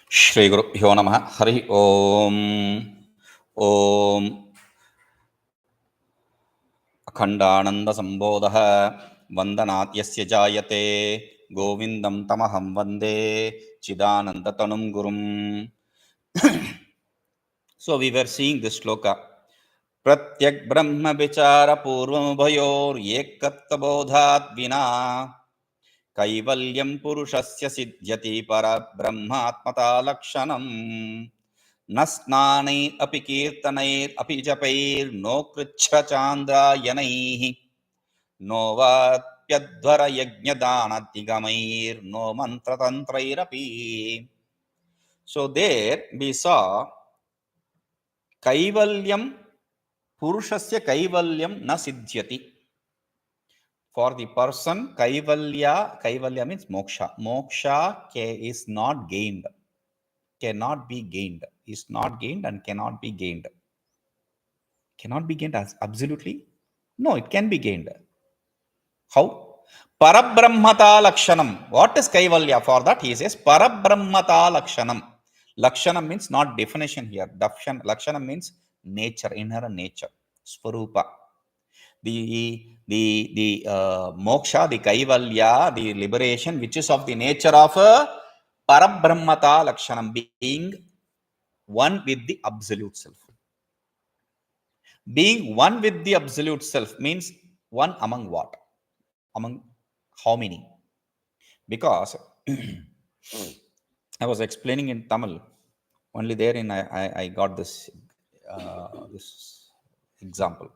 Shri Gurubhyo Namaha Hari Om. Om Akhandananda Sambodha Vandanat Yasya Jayate Govindam Tamaham Vande Chidananda Tanum Gurum. So we were seeing this shloka. Pratyak Brahma Vichara Purvam Bhayor Yekatta Bodhat Vina kaivalyaṃ puruṣasya sidhyati parabrahmātmatālakṣaṇam न snānairapi kīrtanairapi japairno kṛcchracāndrāyaṇai no vāpyadhvarayajñadānanigamairno mantratantrairapi. So there we saw kaivalyaṃ puruṣasya kaivalyaṃ na sidhyati. For the person, kaivalya means moksha. Moksha is not gained, cannot be gained, is not gained and cannot be gained. Cannot be gained as absolutely? No, it can be gained. How? Parabrahmātmatālakṣaṇam. What is kaivalya? For that he says parabrahmātmatālakṣaṇam. Lakshanam means not definition here. Lakshanam means nature, inherent nature, svarupa. The moksha, the kaivalya, the liberation, which is of the nature of parabrahmātmatālakṣaṇam, being one with the absolute self. Being one with the absolute self means one among what? Among how many? Because I was explaining in Tamil, only therein I got this this example.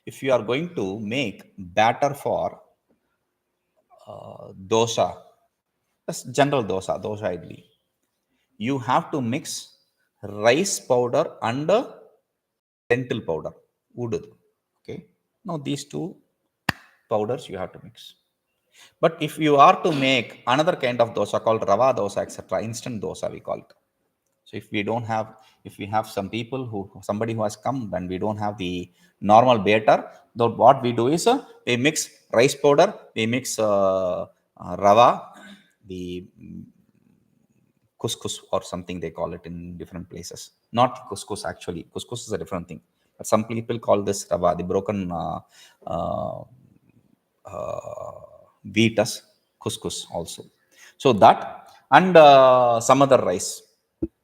If you are going to make batter for dosa, that's general dosa idli, you have to mix rice powder and lentil powder, udud. Okay. Now these two powders you have to mix. But if you are to make another kind of dosa called rava dosa, etc., instant dosa we call it. So if we have some people somebody who has come and we don't have the normal batter, then what we do is we mix rice powder, we mix rava, the couscous or something they call it in different places. Not couscous actually. Couscous is a different thing. But some people call this rava, the broken wheat as couscous also. So that and some other rice,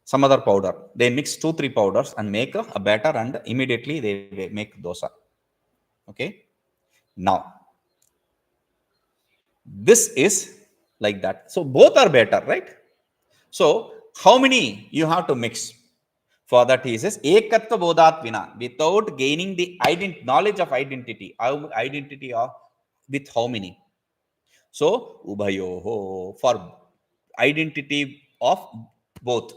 some other powder. They mix 2-3 powders and make a batter and immediately they make dosa. Okay. Now, this is like that. So both are better, right? So how many you have to mix? For that he says, ekattva bodhat vina, without gaining the knowledge of identity. Identity of with how many? So ubhayoho, for identity of both,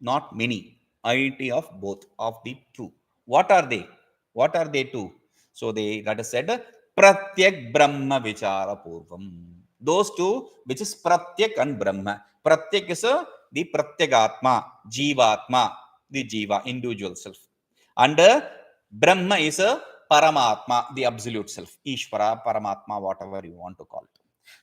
not many. Identity of both, of the two. What are they? What are they two? So that is said, pratyak brahma vichara purvam. Those two, which is pratyak and brahma. Pratyak is the pratyagatma, jivatma, the jiva, individual self. And brahma is a paramatma, the absolute self. Ishvara, paramatma, whatever you want to call it.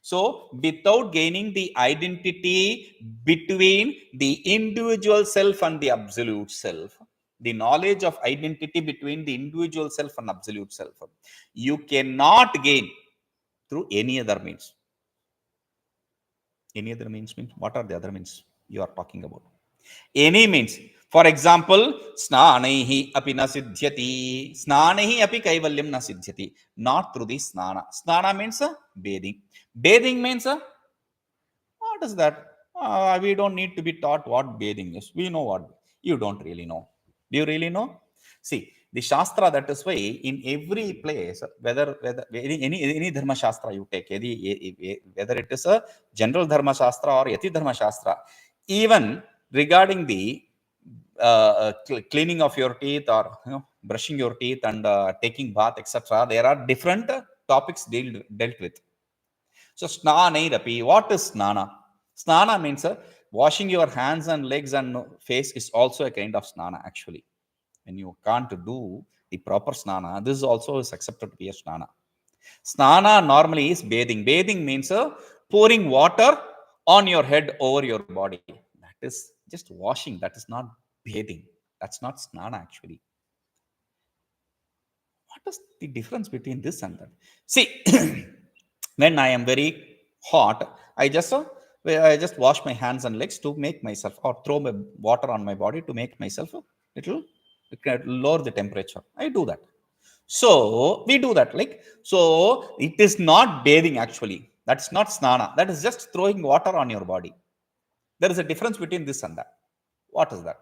So, without gaining the identity between the individual self and the absolute self, the knowledge of identity between the individual self and absolute self, you cannot gain through any other means. Any other means means, what are the other means you are talking about? Any means. For example, snānairapi na sidhyati. Snānairapi kaivalyaṃ na sidhyati. Not through the snāna. Snāna means bathing. Bathing means what is that? We don't need to be taught what bathing is. We know what. You don't really know. Do you really know? See, the Shastra, that is why in every place, whether any Dharma Shastra you take, whether it is a general Dharma Shastra or Yati Dharma Shastra, even regarding the cleaning of your teeth or brushing your teeth and taking bath, etc., there are different topics dealt with. So snānairapi, what is snāna? Snāna means washing your hands and legs and face is also a kind of snāna actually. When you can't do the proper snāna, this also is accepted to be a snāna. Snāna normally is bathing. Bathing means pouring water on your head over your body. That is just washing. That is not bathing. That's not snana actually. What is the difference between this and that? See, when I am very hot, I just wash my hands and legs to make myself, or throw my water on my body to make myself a little, lower the temperature. I do that. So we do that. Like, so it is not bathing actually. That's not snana. That is just throwing water on your body. There is a difference between this and that. What is that?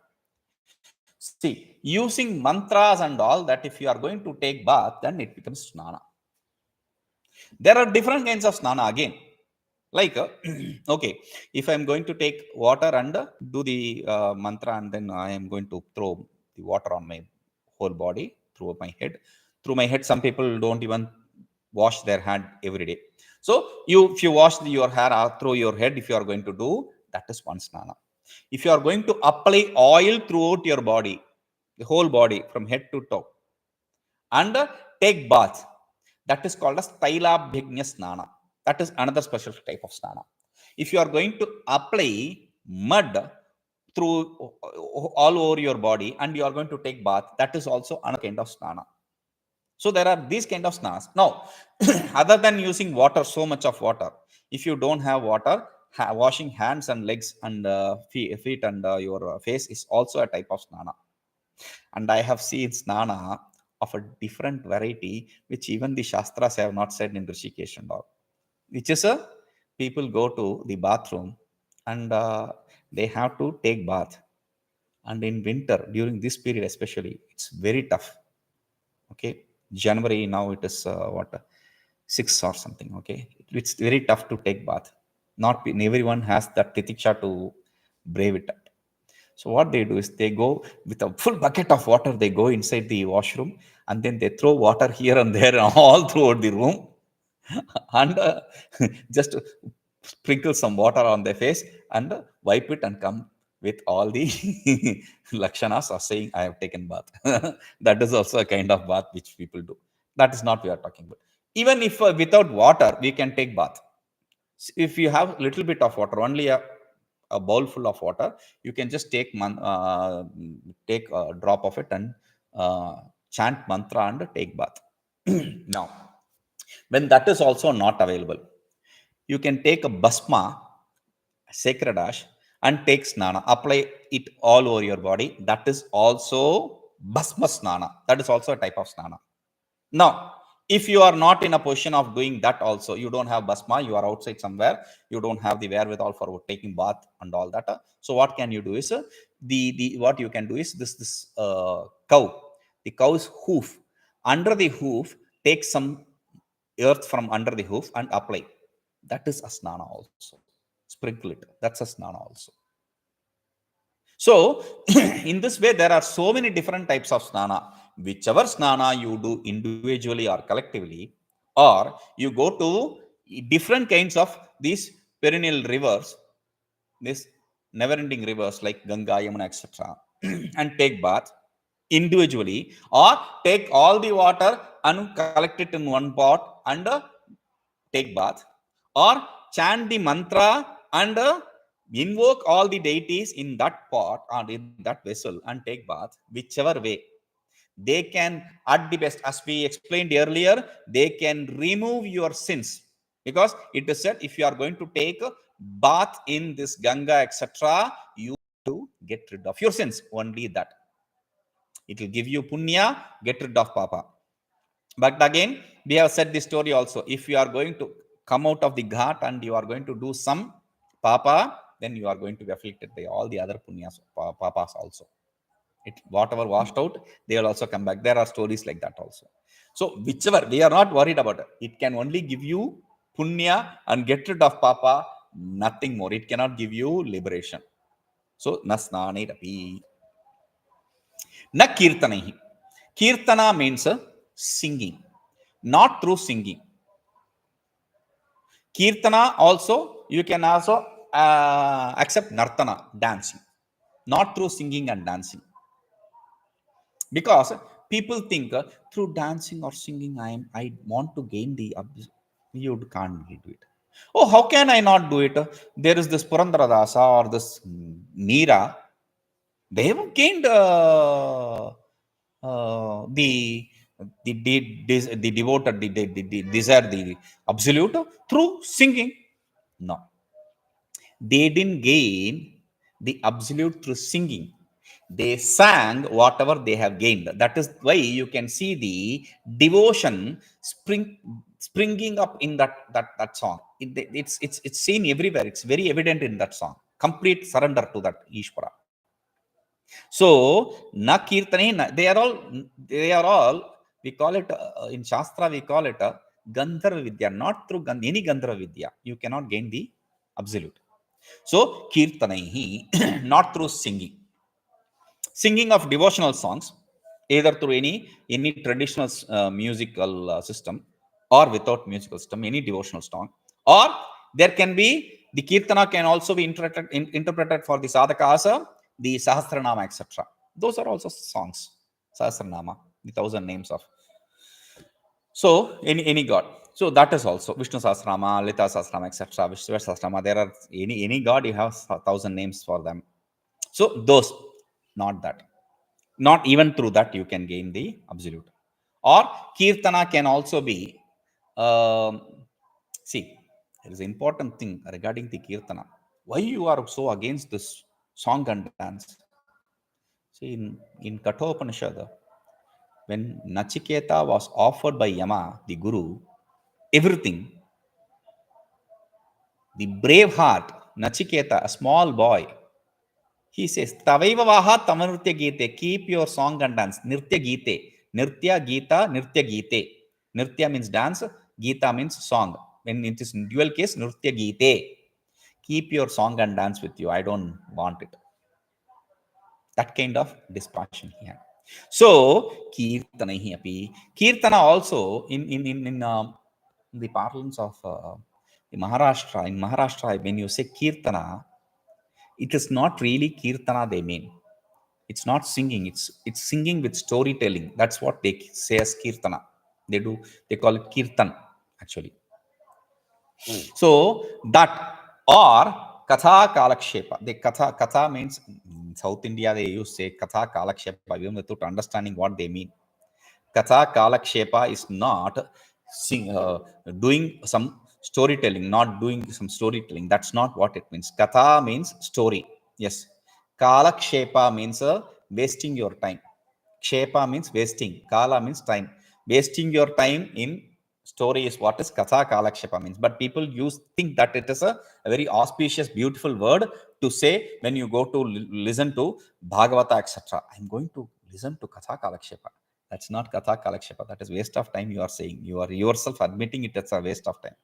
See, using mantras and all that, if you are going to take bath, then it becomes snana. There are different kinds of snana again. Like, okay, if I am going to take water and do the mantra, and then I am going to throw the water on my whole body, through my head. Through my head, some people don't even wash their hand every day. So, if you wash your hair through your head, if you are going to do, that is one snana. If you are going to apply oil throughout your body, the whole body from head to toe, and take bath, that is called as tailabhyagnya snana. That is another special type of snana. If you are going to apply mud through all over your body and you are going to take bath, that is also another kind of snana. So there are these kind of snanas. Now, other than using water, so much of water, if you don't have water, washing hands and legs and feet and your face is also a type of snana. And I have seen snana of a different variety, which even the Shastras have not said in Rishikesh and all. Which is people go to the bathroom and they have to take bath. And in winter, during this period especially, it's very tough. Okay, January now it is what 6 or something. Okay, it's very tough to take bath. Not everyone has that titiksha to brave it up. So what they do is they go with a full bucket of water. They go inside the washroom and then they throw water here and there all throughout the room, and just sprinkle some water on their face and wipe it and come with all the lakshanas of saying, I have taken bath. That is also a kind of bath which people do. That is not we are talking about. Even if without water, we can take bath. If you have a little bit of water, only a bowl full of water, you can just take take a drop of it and chant mantra and take bath. Now, when that is also not available, you can take a basma, sacred ash, and take snana. Apply it all over your body. That is also basma snana. That is also a type of snana. Now, if you are not in a position of doing that also, you don't have basma, you are outside somewhere, you don't have the wherewithal for taking bath and all that. So what can you do is, what you can do is this cow, the cow's hoof, under the hoof, take some earth from under the hoof and apply. That is a snana also. Sprinkle it. That's a snana also. So, in this way, there are so many different types of snana. Whichever snana you do individually or collectively, or you go to different kinds of these perennial rivers, these never-ending rivers like Ganga, Yamuna, etc., and take bath individually, or take all the water and collect it in one pot and take bath, or chant the mantra and invoke all the deities in that pot or in that vessel and take bath. Whichever way, they can, at the best, as we explained earlier, they can remove your sins, because it is said, if you are going to take bath in this Ganga, etc., you to get rid of your sins. Only that. It will give you punya, get rid of papa. But again, we have said this story also. If you are going to come out of the ghat and you are going to do some papa, then you are going to be afflicted by all the other punyas, papas also. Whatever washed out, they will also come back. There are stories like that also. So whichever, we are not worried about it. It can only give you punya and get rid of papa, nothing more. It cannot give you liberation. So na snānairapi, na kīrtanaihi. Kirtana means singing, not through singing. Kirtana also, you can also accept nartana, dancing, not through singing and dancing. Because people think through dancing or singing, I want to gain the you can't do it. Oh, how can I not do it? There is this Purandaradasa or this Meera, they have gained the devoted, the desire, the absolute through singing. No, they didn't gain the absolute through singing. They sang whatever they have gained. That is why you can see the devotion springing up in that song. It's seen everywhere. It's very evident in that song. Complete surrender to that Ishvara. So na kirtane, they are all, we call it in Shastra, we call it a Gandharva Vidya. Not through any Gandharva Vidya, you cannot gain the absolute. So kirtanaihi, not through singing. Singing of devotional songs, either through any traditional musical system, or without musical system, any devotional song, or there can be the kirtana can also be interpreted for the sadhaka as the sahasranama, etc. Those are also songs. Sahasranama, the 1,000 names of, so any god. So that is also Vishnu Sahasranama, Lita Sahasranama, etc. Vishnu Sahasranama, there are any god, you have 1,000 names for them. So those, not that. Not even through that you can gain the absolute. Or kirtana can also be, see, there is an important thing regarding the kirtana. Why you are so against this song and dance? See, in Kathopanishad, when Nachiketa was offered by Yama, the guru, everything, the brave heart Nachiketa, a small boy, he says, Tavaiva vaha tamanritya gite, keep your song and dance. Nirtya gite, nirtya gita, nirtya gite. Nirtya means dance, gita means song. When it is in dual case, nirtya gite. Keep your song and dance with you. I don't want it. That kind of dispassion he had. So, kirtanaihi api. Kirtana also, in the parlance of the Maharashtra, in Maharashtra, when you say kirtana, it is not really kirtana they mean. It's not singing. It's singing with storytelling. That's what they say as kirtana. They call it kirtan, actually. So that, or katha kalakshepa. The katha means, in South India they use say katha kalakshepa even without understanding what they mean. Katha kalakshepa is not doing some storytelling, not doing some storytelling. That's not what it means. Katha means story. Yes. Kalakshepa means wasting your time. Kshepa means wasting. Kala means time. Wasting your time in story is what is katha kalakshepa means. But people think that it is a very auspicious, beautiful word to say when you go to listen to Bhagavata, etc. I'm going to listen to katha kalakshepa. That's not katha kalakshepa. That is waste of time you are saying. You are yourself admitting it as a waste of time,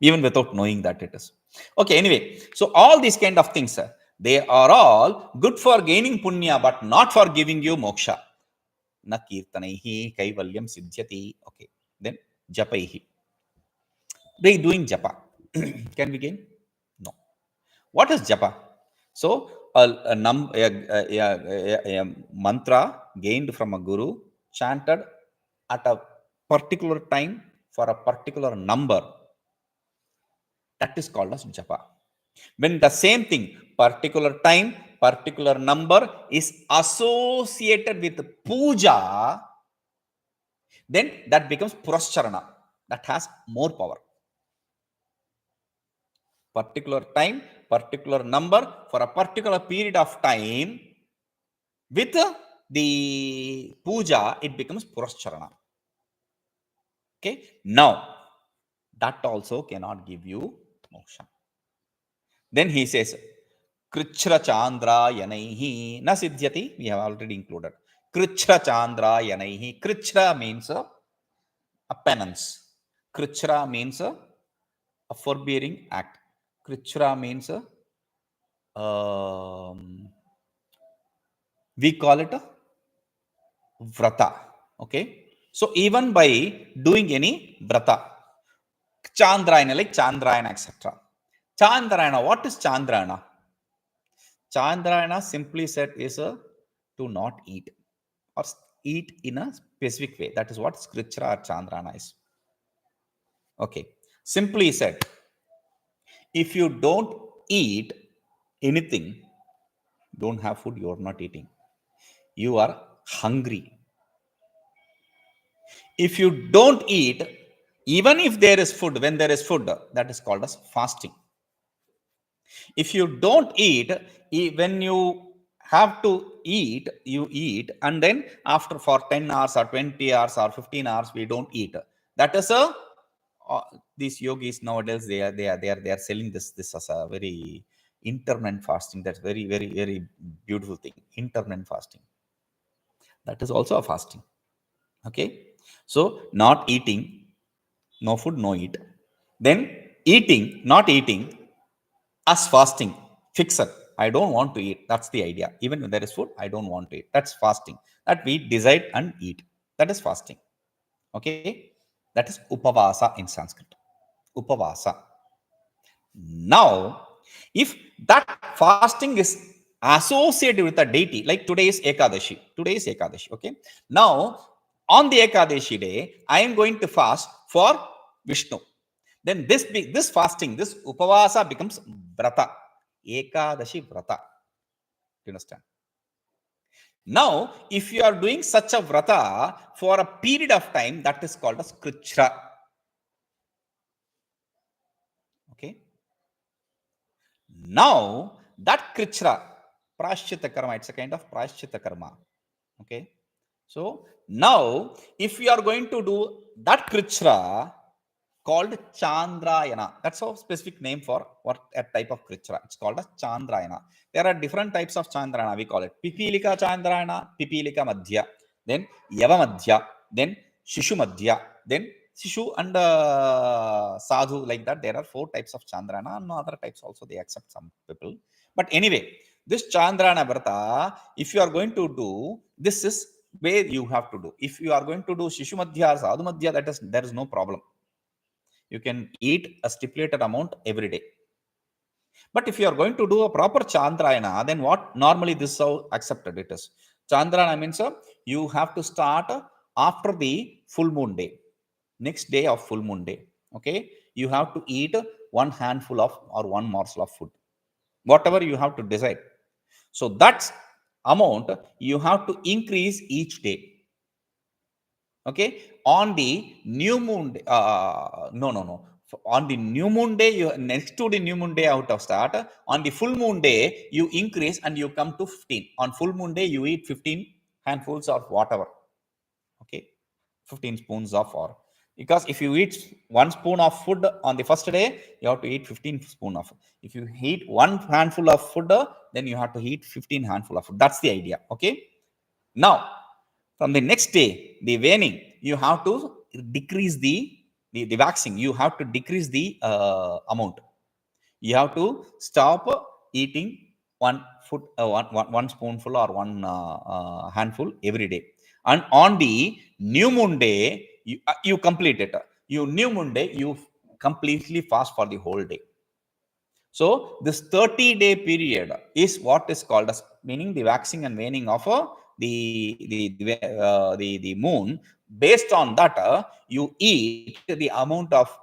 even without knowing that it is. Okay, anyway, so all these kind of things, they are all good for gaining punya, but not for giving you moksha. Na kīrtanaihi kaivalyaṃ sidhyati. Okay, then japaihi. They doing japa. Can we gain? No. What is japa? So a mantra gained from a guru, chanted at a particular time for a particular number, that is called as japa. When the same thing, particular time, particular number is associated with puja, then that becomes puruṣasya. That has more power. Particular time, particular number for a particular period of time, with the puja, it becomes puruṣasya. Okay, now that also cannot give you moksha. Then he says, kṛcchracāndrāyaṇai na sidhyati. We have already included. Kṛcchracāndrāyaṇai. Kṛcchra means a penance. Kṛcchra means a forbearing act. Kṛcchra means we call it a vrata. Okay, so even by doing any vrata, Chandrayana, like Chandrayana, etc. Chandrayana, what is Chandrayana? Chandrayana, simply said, is to not eat, or eat in a specific way. That is what kṛcchrā or Chandrayana is. Okay, simply said, if you don't eat anything don't have food, you are not eating. You are hungry. If you don't eat, even if there is food, when there is food, that is called as fasting. If you don't eat, when you have to eat, you eat, and then after for 10 hours or 20 hours or 15 hours, we don't eat. That is a these yogis nowadays, they are selling this as a very intermittent fasting. That's very beautiful thing. Intermittent fasting. That is also a fasting. Okay. So not eating, no food, no eat. Then eating, not eating, as fasting. Fix it. I don't want to eat. That's the idea. Even when there is food, I don't want to eat. That's fasting. That we decide and eat. That is fasting. Okay. That is upavasa in Sanskrit. Upavasa. Now, if that fasting is associated with a deity, like today is Ekadashi. Today is Ekadashi. Okay. Now, on the Ekadashi day, I am going to fast for Vishnu. Then this fasting, this upavasa becomes vrata. Ekadashi vrata. You understand? Now, if you are doing such a vrata for a period of time, that is called as kṛcchracāndrāyaṇai. Okay. Now, that kṛcchrā, prāyaschitta karma, it's a kind of prāyaschitta karma. Okay. So, now, if you are going to do that kṛcchrā called Chandrayana, that's a specific name for what a type of kṛcchrā. It's called as Chandrayana. There are different types of Chandrayana. We call it Pipilika Chandrayana, Pipilika Madhya, then Yava Madhya, then Shishu Madhya, then Shishu and Sadhu, like that. There are 4 types of Chandrayana, and other types also they accept some people. But anyway, this Chandrayana Vrata, if you are going to do, this is where you have to do. If you are going to do Shishu Madhya or Sadhu Madhya, there is no problem. You can eat a stipulated amount every day. But if you are going to do a proper Chandrayana, then what normally this is how accepted it is. Chandrayana means you have to start after the full moon day. Next day of full moon day. Okay. You have to eat 1 handful of or 1 morsel of food. Whatever you have to decide. So that amount you have to increase each day. Okay. On the new moon day, no. On the new moon day, you next to the new moon day out of start. On the full moon day, you increase and you come to 15. On full moon day, you eat 15 handfuls of whatever. Okay. 15 spoons of or. Because if you eat 1 spoon of food on the first day, you have to eat 15 spoon of. If you eat 1 handful of food, then you have to eat 15 handful of food. That's the idea. Okay. Now, from the next day, the waning, you have to decrease the waxing. You have to decrease the amount. You have to stop eating 1 spoonful or 1 handful every day. And on the new moon day, you complete it. You new moon day, you completely fast for the whole day. So this 30-day period is what is called as, meaning the waxing and waning of the moon. Based on that, you eat the amount of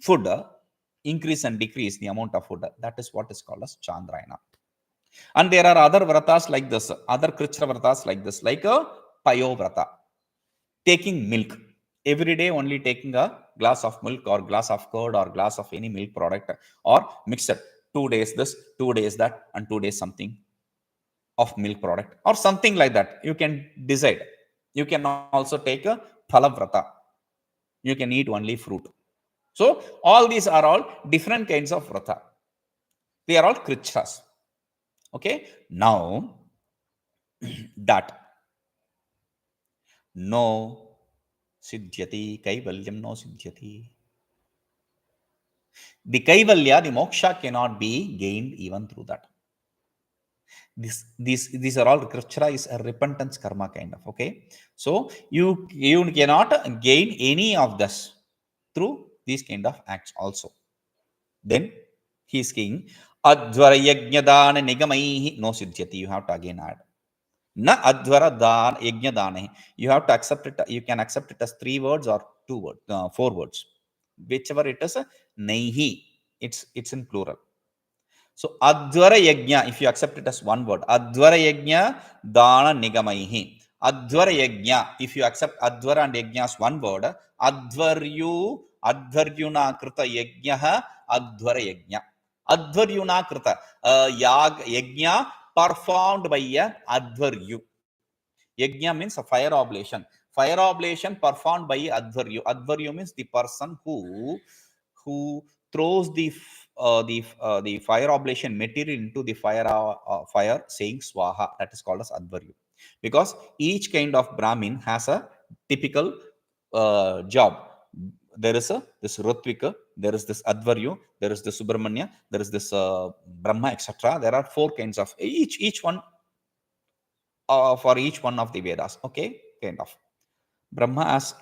food, increase and decrease the amount of food. That is what is called as Chandrayana. And there are other vratas like this, other kṛcchrā vratas like this, like a payo vrata, taking milk. Every day only taking a glass of milk or glass of curd or glass of any milk product, or mix it. 2 days this, 2 days that, and 2 days something of milk product or something like that. You can decide. You can also take a phalavrata. You can eat only fruit. So all these are all different kinds of vrata. They are all kṛcchrās. Okay. Now that no sidhyati, kaivalyaṃ no sidhyati. The kaivalya, the moksha cannot be gained even through that. These are all kṛcchrā is a repentance karma kind of. Okay. So you cannot gain any of this through these kind of acts also. Then he is saying vāpyadhvarayajñadānanigamairno no sidhyati. You have to again add. Na adhvaradānayajñadānahi. You have to accept it. You can accept it as 3 words or 2 words, 4 words. Whichever it is, naihi. It's in plural. So Adhvarayajña, if you accept it as one word, Adhvarayajñadānanigamairno. Adhvarayajña, if you accept Adhvara and Yajna as one word, Adhvaryuna krita yajñah Adhvarayajña. Adhvaryuna krita, yajna performed by a Adhvaryu. Yajna means a fire oblation. Fire oblation performed by Adhvaryu. Adhvaryu means the person who throws the fire oblation material into the fire saying swaha. That is called as Adhvaryu. Because each kind of Brahmin has a typical job. There is this Rutvika, there is this Adhvaryu, there is this Subramanya, there is this Brahma, etc. There are 4 kinds of each one for each one of the Vedas. Okay, kind of. Brahma has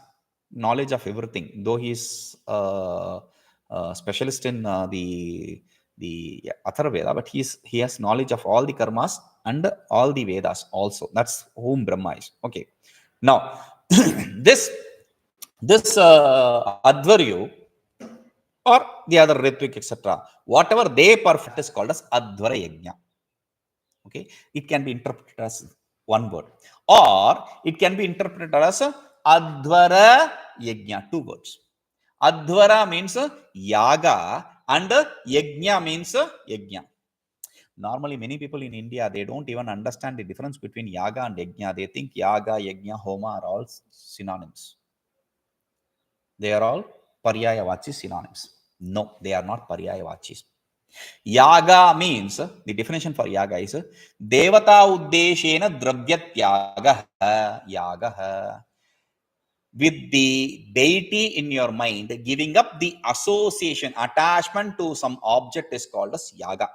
knowledge of everything, though he is specialist in the Atharvaveda, but he has knowledge of all the karmas and all the Vedas also. That's whom Brahma is. Okay. Now, this Adhvaryu or the other Ritvik, etc., whatever they perfect is called as Adhvarayajña. Okay, it can be interpreted as one word, or it can be interpreted as Adhvara Yajna, 2 words. Adhvara means yaga and Yajna means yajna. Normally, many people in India, they don't even understand the difference between yaga and yajna. They think yaga, yajna, homa are all synonyms. They are all paryayavachis synonyms. No, they are not paryayavachis. Yaga means, the definition for yaga is devata uddeshena dravyatyaga. Yaga. With the deity in your mind, giving up the association, attachment to some object is called as yaga.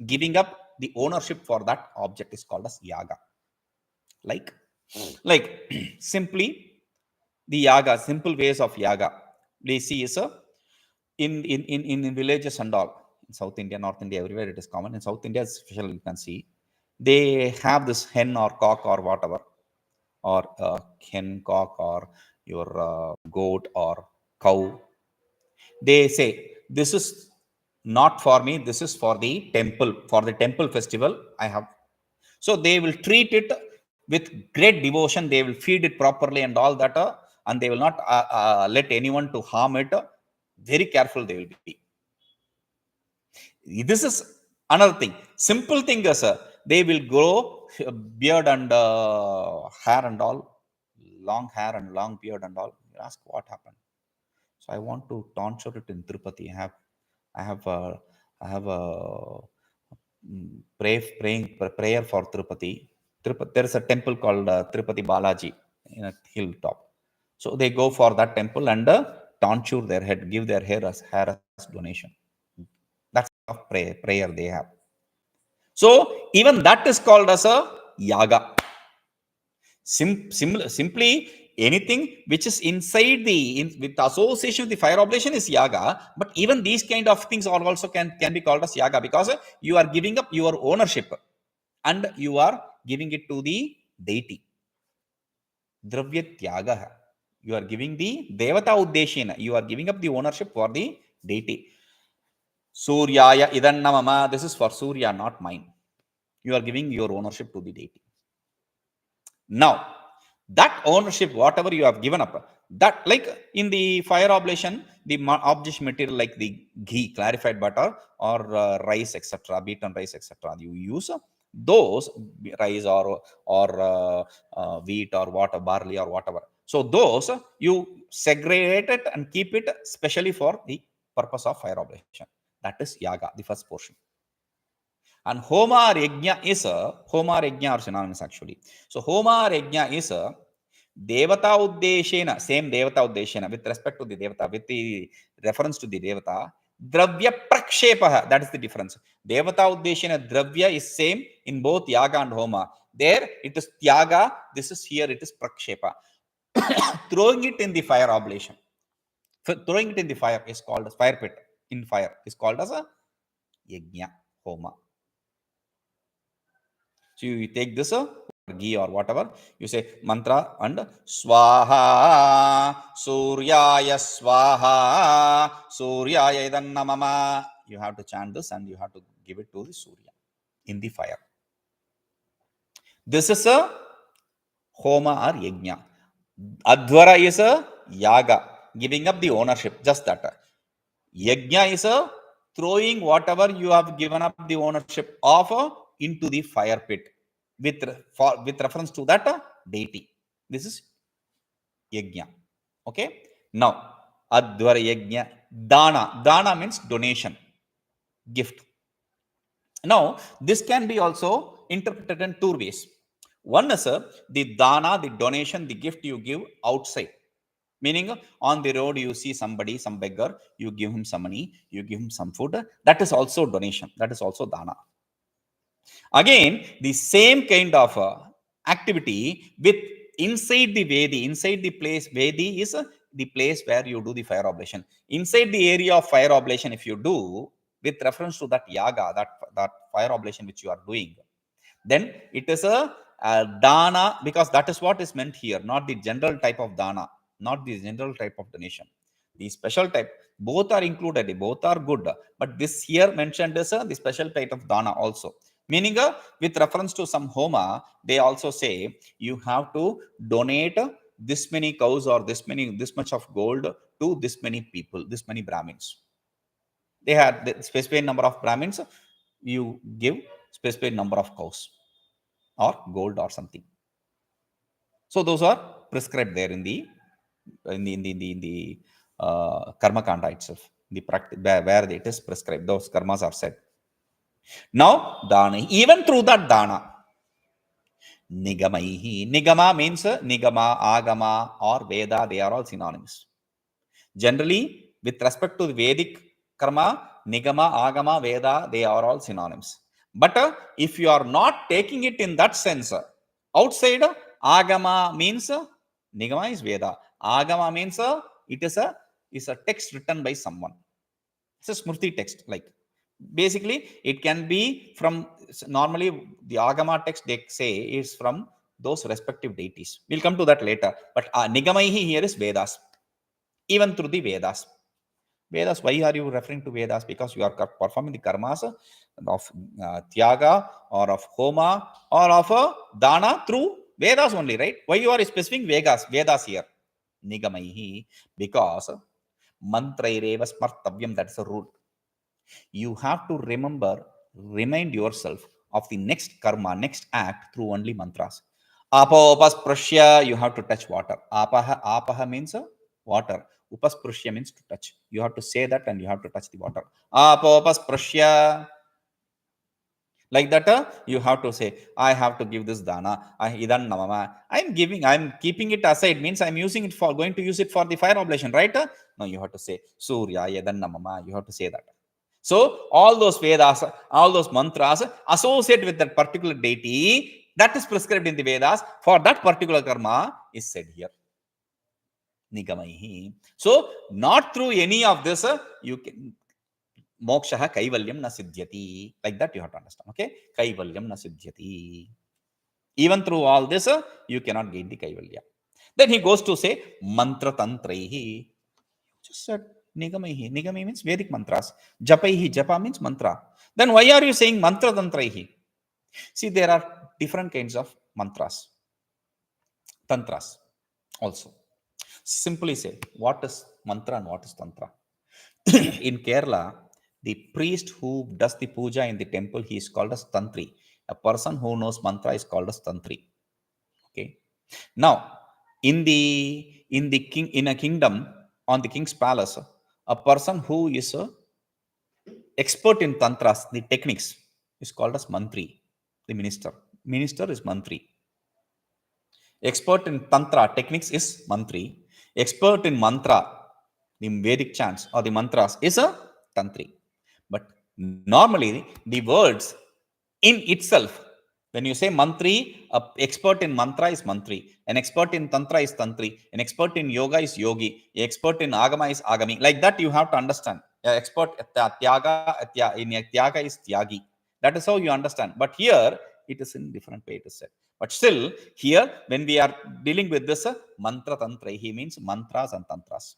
Giving up the ownership for that object is called as yaga. Like simply the yaga, simple ways of yaga we see is in villages and all. In South India, North India, everywhere it is common. In South India, especially, you can see they have this hen or cock or whatever, or hen, cock, or your goat or cow. They say, this is not for me, this is for the temple festival I have. So they will treat it with great devotion. They will feed it properly and all that, and they will not let anyone to harm it. Very careful they will be. This is another thing. Simple thing is they will grow beard and hair and all, long hair and long beard and all. You ask what happened. So I want to tonsure it in Tirupati. I have a prayer for Tirupati. There is a temple called Tirupati Balaji in a hilltop. So they go for that temple and tonsure their head, give their hair as donation. That's a prayer they have. So even that is called as a yaga. Simply anything which is inside with the association with the fire oblation is yaga. But even these kind of things are also can be called as yaga, because you are giving up your ownership and you are giving it to the deity. Dravyatyaga. You are giving the devata uddeshena. You are giving up the ownership for the deity. Suryaya idannamama. This is for Surya, not mine. You are giving your ownership to the deity. Now, that ownership, whatever you have given up, that, like in the fire oblation, the object material like the ghee, clarified butter, or rice, etc., beaten rice, etc., you use those rice or wheat or water, barley or whatever. So those you segregate it and keep it specially for the purpose of fire oblation. That is yaga, the first portion. And homa or yajna is homa or yajna are synonymous actually. So homa or yajna is devata uddeshena, same devata uddeshena, with respect to the devata, with the reference to the devata. Dravya prakshepaha, that is the difference. Devata uddeshena dravya is same in both yaga and homa. There it is tyaga, this is here it is prakshepa. Throwing it in the fire oblation. Throwing it in the fire is called as fire pit. In fire is called as a yajna, homa. So you take this ghee or whatever, you say mantra and swaha, suryaya swaha, suryaya idannamama, you have to chant this and you have to give it to the Surya in the fire. This is a homa or yajna. Adhvara is a yaga, giving up the ownership, just that. Yajna is a throwing whatever you have given up the ownership of into the fire pit with reference to that deity. This is yajna. Okay. Now, adhvara yajna, dana. Dana means donation, gift. Now, this can be also interpreted in two ways. One is the dana, the donation, the gift you give outside. Meaning, on the road, you see somebody, some beggar, you give him some money, you give him some food. That is also donation. That is also dana. Again, the same kind of activity with inside the Vedi, inside the place, Vedi is the place where you do the fire oblation. Inside the area of fire oblation, if you do, with reference to that yaga, that fire oblation which you are doing, then it is a dana, because that is what is meant here, not the general type of dana, not the general type of donation. The special type, both are included, both are good, but this here mentioned is the special type of dana also. Meaning, with reference to some homa, they also say you have to donate this many cows or this much of gold to this many people, this many Brahmins. They had the specified number of Brahmins, you give specified number of cows or gold or something. So those are prescribed there in the karma kanda itself, the practice where it is prescribed. Those karmas are said. Now dana, even through that dana, nigamaihi. Nigama means nigama, agama, or Veda. They are all synonymous. Generally, with respect to the Vedic karma, nigama, agama, Veda, they are all synonyms. But if you are not taking it in that sense, outside agama means nigama is Veda. Agama means it is a text written by someone. It's a smriti text. Like basically, it can be from, normally the agama text they say is from those respective deities. We'll come to that later. But nigamaihi here is Vedas. Even through the Vedas. Vedas, why are you referring to Vedas? Because you are performing the karmas of Tyaga or of Homa or of Dana through Vedas only, right? Why you are specifying Vedas here? Nigamaihi, because mantraireva smartavyam, that's a rule. You have to remind yourself of the next karma, next act through only mantras. Apasprashya, you have to touch water. Apaha means water. Upasprashya means to touch. You have to say that and you have to touch the water. Apasprashya. Like that, you have to say, I have to give this dana. Idan namama. I'm keeping it aside, means I'm using it for, going to use it for the fire oblation, right? No, you have to say, Surya, Yadan namama. You have to say that. So, all those Vedas, all those mantras associated with that particular deity, that is prescribed in the Vedas for that particular karma is said here. Nigamaihi. So, not through any of this, you can, mokshaha kaivalyaṃ na sidhyati. Like that you have to understand. Okay? Kaivalyaṃ na sidhyati. Even through all this, you cannot gain the kaivalya. Then he goes to say, mantratantraihi. Just said, nigamaihi. Nigami means Vedic mantras. Japaihi. Japa means mantra. Then why are you saying mantratantraihi? See, there are different kinds of mantras. Tantras also. Simply say, what is mantra and what is tantra? In Kerala, the priest who does the puja in the temple, he is called as tantri. A person who knows mantra is called as tantri. Okay. Now, in a kingdom, on the king's palace, a person who is expert in tantras, the techniques, is called as mantri, the minister. Minister is mantri. Expert in tantra techniques is mantri. Expert in mantra, the Vedic chants or the mantras, is a tantri. But normally the words in itself, when you say mantri, an expert in mantra is mantri, an expert in tantra is tantri, an expert in yoga is yogi, an expert in agama is agami. Like that you have to understand. An expert in tyaga is tyagi. That is how you understand. But here it is in different way it is said. But still, here when we are dealing with this mantra tantra, he means mantras and tantras.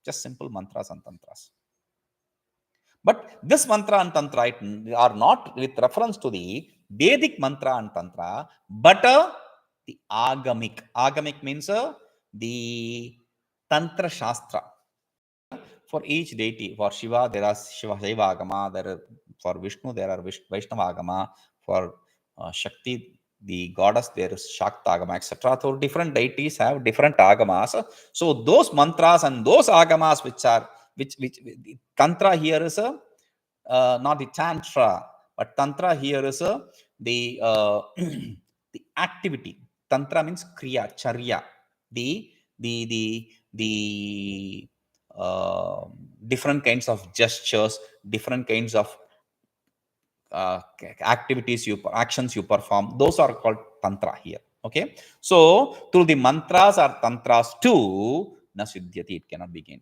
Just simple mantras and tantras. But this mantra and tantra are not with reference to the Vedic mantra and tantra, but the agamic. Agamic means the tantra shastra. For each deity, for Shiva there are Shiva Agama, for Vishnu there are Vaishnava Agama, for Shakti the goddess there is Shakta Agama, etc. So different deities have different agamas. So those mantras and those agamas which tantra here is not the tantra, but tantra here is the the activity. Tantra means kriya, charya, the different kinds of gestures, different kinds of activities actions you perform. Those are called tantra here. Okay, so through the mantras or tantras too, na sidhyati, it cannot be gained.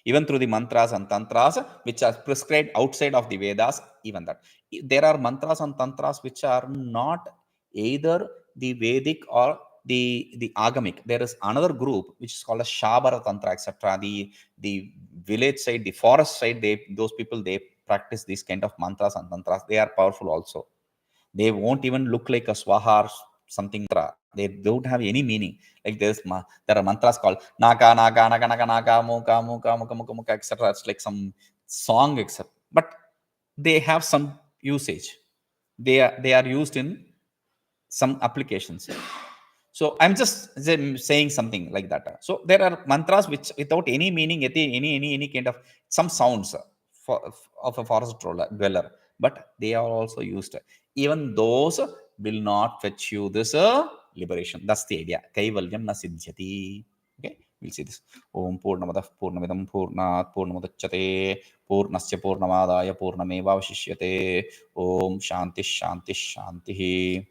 Even through the mantras and tantras which are prescribed outside of the Vedas, even that. There are mantras and tantras which are not either the Vedic or the Agamic. There is another group which is called a Shabara Tantra, etc. The village side, the forest side, those people, they practice these kind of mantras and tantras. They are powerful also. They won't even look like a swaha or something. They don't have any meaning. Like there are mantras called naga naga naga naga naga muka muka muka muka muka, etc. It's like some song, except but they have some usage. They are used in some applications. So I'm just saying something like that. So there are mantras which without any meaning, any kind of some sounds of a forest dweller, but they are also used. Even those will not fetch you this liberation. That's the idea. Kaivalyaṃ na sidhyati. Okay, we'll see this. Om Purnamadah Purnamidam Purnat Purnamudachyate Purnasya Purnamadaya Purnameva Vashishyate. Om Shanti Shanti Shanti.